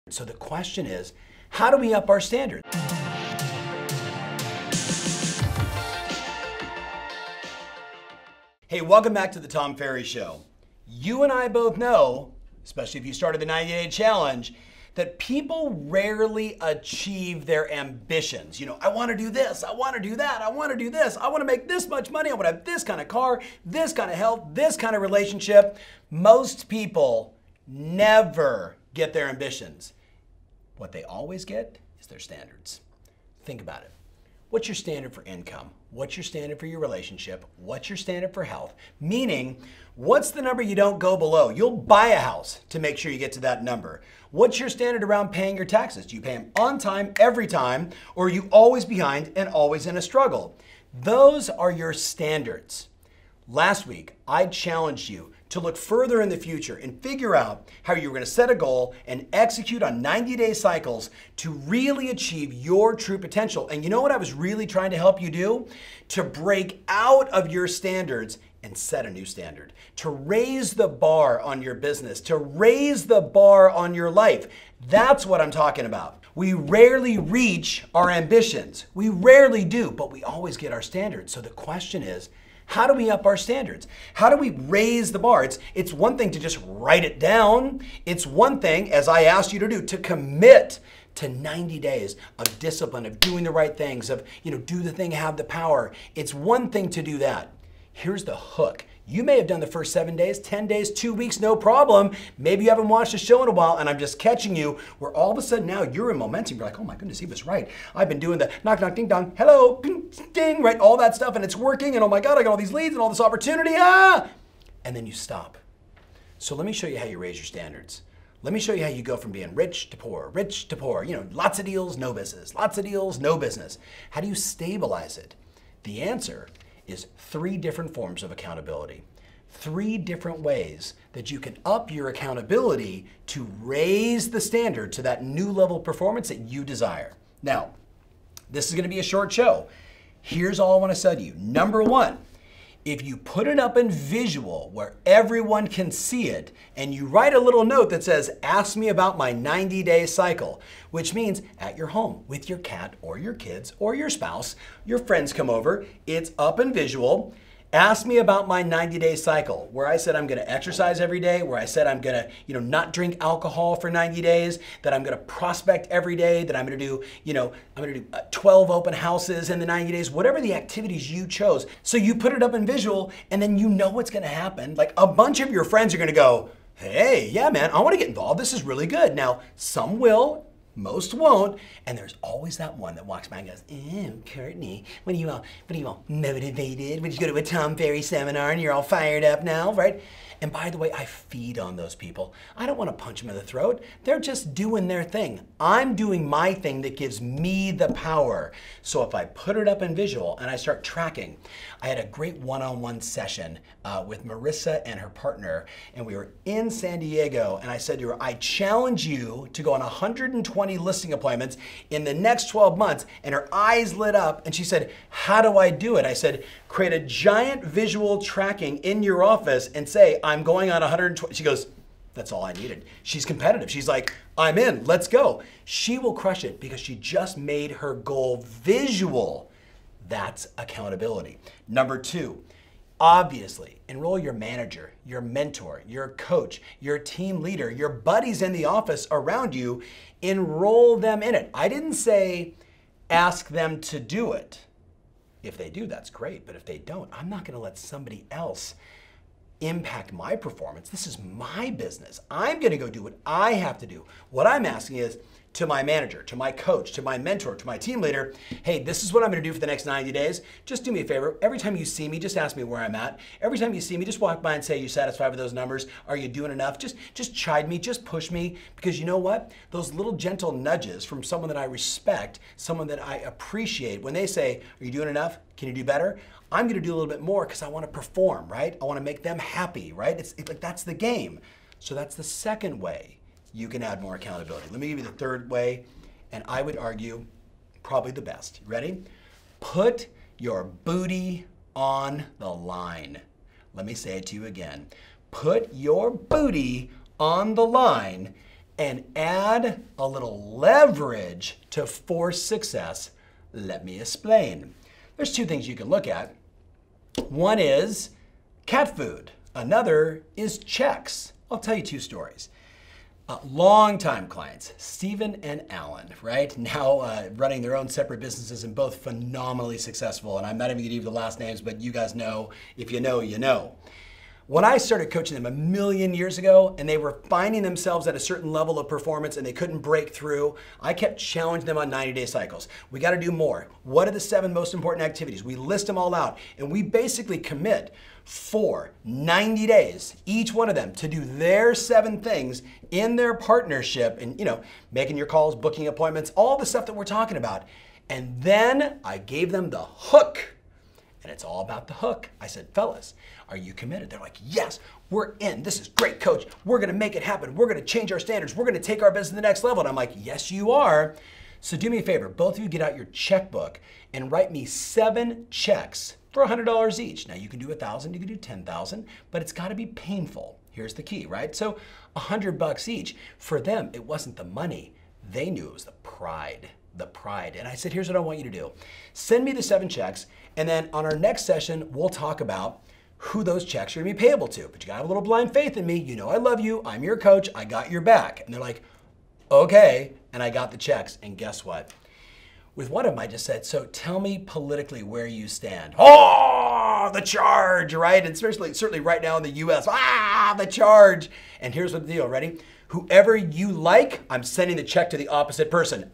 So the question is, how do we up our standards? Hey, welcome back to the Tom Ferry Show. You and I both know, especially if you started the 90-day challenge, that people rarely achieve their ambitions. You know, I want to do this, I want to do that, I want to do this, I want to make this much money, I want to have this kind of car, this kind of health, this kind of relationship. Most people never get their ambitions. What they always get is their standards. Think about it. What's your standard for income? What's your standard for your relationship? What's your standard for health? Meaning, what's the number you don't go below? You'll buy a house to make sure you get to that number. What's your standard around paying your taxes? Do you pay them on time, every time, or are you always behind and always in a struggle? Those are your standards. Last week, I challenged you to look further in the future and figure out how you're going to set a goal and execute on 90-day cycles to really achieve your true potential. And you know what I was really trying to help you do? To break out of your standards and set a new standard. To raise the bar on your business, to raise the bar on your life. That's what I'm talking about. We rarely reach our ambitions. We rarely do, but we always get our standards. So the question is, how do we up our standards? How do we raise the bar? It's one thing to just write it down. It's one thing, as I asked you to do, to commit to 90 days of discipline, of doing the right things, of, do the thing, have the power. It's one thing to do that. Here's the hook. You may have done the first 7 days, 10 days, 2 weeks, no problem. Maybe you haven't watched the show in a while and I'm just catching you where all of a sudden now you're in momentum. You're like, oh my goodness, he was right. I've been doing the knock, knock, ding, dong, hello, ding, ding, right? All that stuff and it's working and oh my God, I got all these leads and all this opportunity, and then you stop. So let me show you how you raise your standards. Let me show you how you go from being rich to poor, lots of deals, no business, lots of deals, no business. How do you stabilize it? The answer is 3 different forms of accountability. 3 different ways that you can up your accountability to raise the standard to that new level of performance that you desire. Now, this is going to be a short show. Here's all I want to say to you. Number 1, if you put it up in visual where everyone can see it and you write a little note that says, ask me about my 90-day cycle, which means at your home with your cat or your kids or your spouse, your friends come over, it's up in visual. Ask me about my 90-day cycle, where I said I'm going to exercise every day, where I said I'm going to, not drink alcohol for 90 days, that I'm going to prospect every day, that I'm going to do, 12 open houses in the 90 days, whatever the activities you chose. So you put it up in visual, and then you know what's going to happen. Like a bunch of your friends are going to go, hey, yeah, man, I want to get involved. This is really good. Now, some will. Most won't, and there's always that one that walks by and goes, ew, Courtney, what are you all motivated? Would you go to a Tom Ferry seminar and you're all fired up now, right? And by the way, I feed on those people. I don't want to punch them in the throat. They're just doing their thing. I'm doing my thing that gives me the power. So if I put it up in visual and I start tracking, I had a great one-on-one session with Marissa and her partner, and we were in San Diego, and I said to her, I challenge you to go on 120 listing appointments in the next 12 months, and her eyes lit up, and she said, how do I do it? I said, create a giant visual tracking in your office and say, I'm going on 120. She goes, that's all I needed. She's competitive. She's like, I'm in, let's go. She will crush it because she just made her goal visual. That's accountability. Number 2, obviously, enroll your manager, your mentor, your coach, your team leader, your buddies in the office around you. Enroll them in it. I didn't say ask them to do it. If they do, that's great. But if they don't, I'm not going to let somebody else impact my performance. This is my business. I'm going to go do what I have to do. What I'm asking is to my manager, to my coach, to my mentor, to my team leader, hey, this is what I'm going to do for the next 90 days. Just do me a favor. Every time you see me, just ask me where I'm at. Every time you see me, just walk by and say, you satisfied with those numbers? Are you doing enough? Just chide me, just push me, because you know what? Those little gentle nudges from someone that I respect, someone that I appreciate, when they say, are you doing enough? Can you do better? I'm going to do a little bit more because I want to perform, right? I want to make them happy, right? It's like that's the game. So that's the second way you can add more accountability. Let me give you the third way, and I would argue probably the best. You ready? Put your booty on the line. Let me say it to you again. Put your booty on the line and add a little leverage to force success. Let me explain. There's two things you can look at. One is cat food. Another is checks. I'll tell you two stories. Long-time clients, Stephen and Alan, right? Now running their own separate businesses and both phenomenally successful. And I'm not even gonna give you the last names, but you guys know, if you know, you know. When I started coaching them a million years ago and they were finding themselves at a certain level of performance and they couldn't break through, I kept challenging them on 90-day cycles. We got to do more. What are the 7 most important activities? We list them all out and we basically commit for 90 days, each one of them, to do their 7 things in their partnership and, making your calls, booking appointments, all the stuff that we're talking about. And then I gave them the hook. And it's all about the hook. I said, fellas, are you committed? They're like, yes, we're in. This is great, coach. We're going to make it happen. We're going to change our standards. We're going to take our business to the next level. And I'm like, yes, you are. So do me a favor. Both of you get out your checkbook and write me 7 checks for $100 each. Now you can do 1,000, you can do 10,000, but it's got to be painful. Here's the key, right? So $100 each. For them, it wasn't the money. They knew it was the pride. And I said, here's what I want you to do. Send me the 7 checks, and then on our next session, we'll talk about who those checks are gonna be payable to. But you gotta have a little blind faith in me. You know I love you, I'm your coach, I got your back. And they're like, okay, and I got the checks, and guess what? With one of them, I just said, so tell me politically where you stand. Oh, the charge, right? And certainly right now in the US, the charge. And here's what the deal, ready? Whoever you like, I'm sending the check to the opposite person.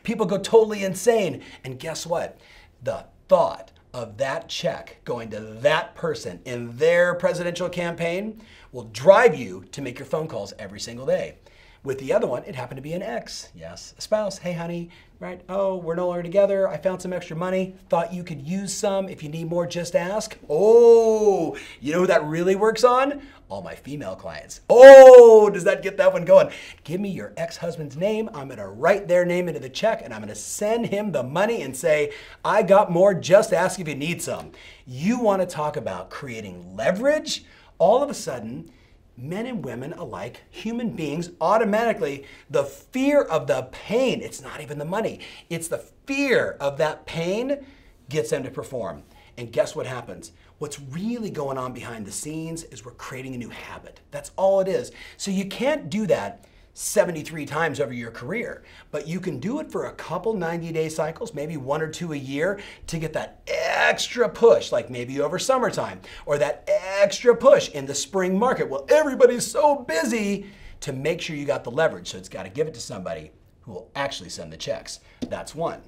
People go totally insane. And guess what? The thought of that check going to that person in their presidential campaign will drive you to make your phone calls every single day. With the other one, it happened to be an ex. Yes, a spouse. Hey, honey, right? Oh, we're no longer together. I found some extra money. Thought you could use some. If you need more, just ask. Oh, you know who that really works on? All my female clients. Oh, does that get that one going? Give me your ex-husband's name. I'm going to write their name into the check and I'm going to send him the money and say, I got more. Just ask if you need some. You want to talk about creating leverage? All of a sudden, men and women alike, human beings, automatically, the fear of the pain, it's not even the money, it's the fear of that pain gets them to perform. And guess what happens? What's really going on behind the scenes is we're creating a new habit. That's all it is. So you can't do that 73 times over your career, but you can do it for a couple 90-day cycles, maybe 1 or 2 a year to get that extra push, like maybe over summertime, or that extra push in the spring market. Well, everybody's so busy to make sure you got the leverage. So it's got to give it to somebody who will actually send the checks. That's one.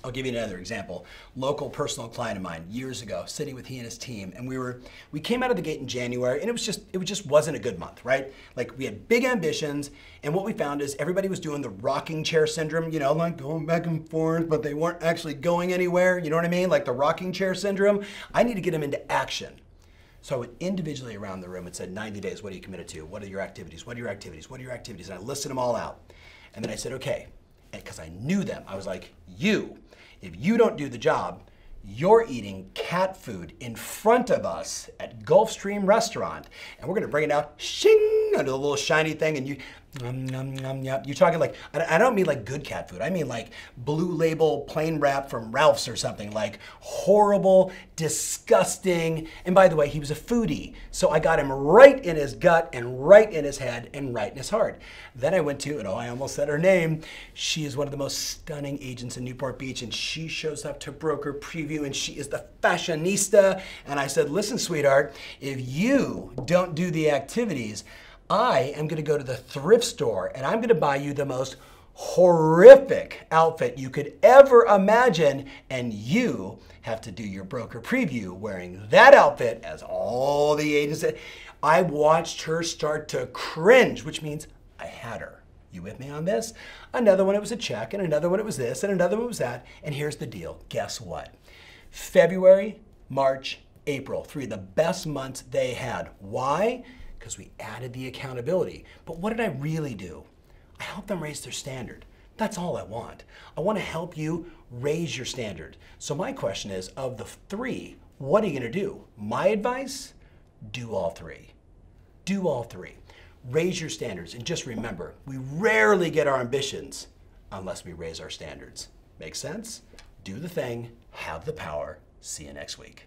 I'll give you another example. Local personal client of mine years ago, sitting with he and his team, and we came out of the gate in January, and it just wasn't a good month, right? Like we had big ambitions, and what we found is everybody was doing the rocking chair syndrome, like going back and forth, but they weren't actually going anywhere. You know what I mean? Like the rocking chair syndrome. I need to get them into action. So I went individually around the room and said, 90 days, what are you committed to? What are your activities? What are your activities? What are your activities? And I listed them all out. And then I said, okay, because I knew them. I was like, if you don't do the job, you're eating cat food in front of us at Gulfstream Restaurant. And we're gonna bring it out, shing, under the little shiny thing, and you're talking like, I don't mean like good cat food. I mean like Blue Label plain wrap from Ralph's or something, like horrible, disgusting. And by the way, he was a foodie. So I got him right in his gut and right in his head and right in his heart. Then I went to, and I almost said her name. She is one of the most stunning agents in Newport Beach, and she shows up to broker preview, and she is the fashionista. And I said, listen, sweetheart, if you don't do the activities, I am gonna go to the thrift store and I'm gonna buy you the most horrific outfit you could ever imagine, and you have to do your broker preview wearing that outfit as all the agents said. I watched her start to cringe, which means I had her. You with me on this? Another one, it was a check, and another one, it was this, and another one was that. And here's the deal, guess what? February, March, April, 3 of the best months they had. Why? Because we added the accountability. But what did I really do? I helped them raise their standard. That's all I want. I want to help you raise your standard. So my question is, of the 3, what are you going to do? My advice, do all 3. Do all 3. Raise your standards, and just remember, we rarely get our ambitions unless we raise our standards. Make sense? Do the thing, have the power. See you next week.